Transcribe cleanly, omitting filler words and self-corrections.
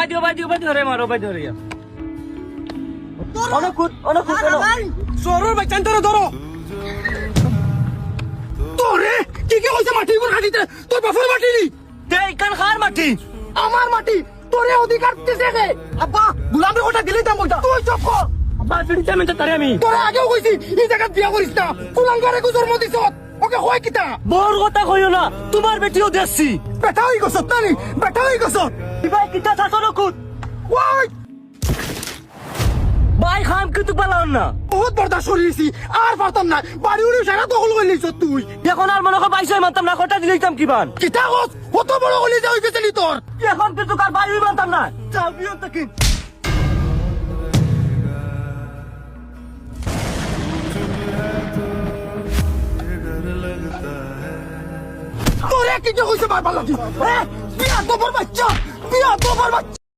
by দিও রে মারো বাই দিও রে অনেক সরুর বাচ্চান তোরে ধরো তোরে কি কি হইছে মাটি উপর খাটিতে তোর বাপের মাটি নি এই কান খার মাটি আমার মাটি তোরে অধিকার দিছে কে আব্বা গুলামের কথা দিলি দাম বলতা তুই চুপ কর আব্বা ফিরি চামেন তো তারে আমি তোরে আগেও কইছি এই জায়গা বিয়া করিস না কুলাঙ্গারে কো জন্ম দিছ ওকে হয় কিতা বড় কথা কইও না তোমার বেটিও দেখছি বেটা হই গছ তানি বেটা হই গছ ভাই কিতা থাকো নকুত ওই ভাই খাম কিন্তু পালাও না বহুত বরদাস্ত করিছি আর পারতাম না বাড়ি উড়ি সারা দখল করে লিছ তুই এখন আর মনে হয় পাইছই মানতাম না কটা দিলাম কিবান কিতা কস কত বড় হলি যা হই গেছে নি তোর এখন কিন্তু কার ভাই মানতাম না চাও বিয়ন তাকি তোরে কি যে হইছে বারবার লাগি বিয়া তো বাচ্চা বিয়া তো বাচ্চা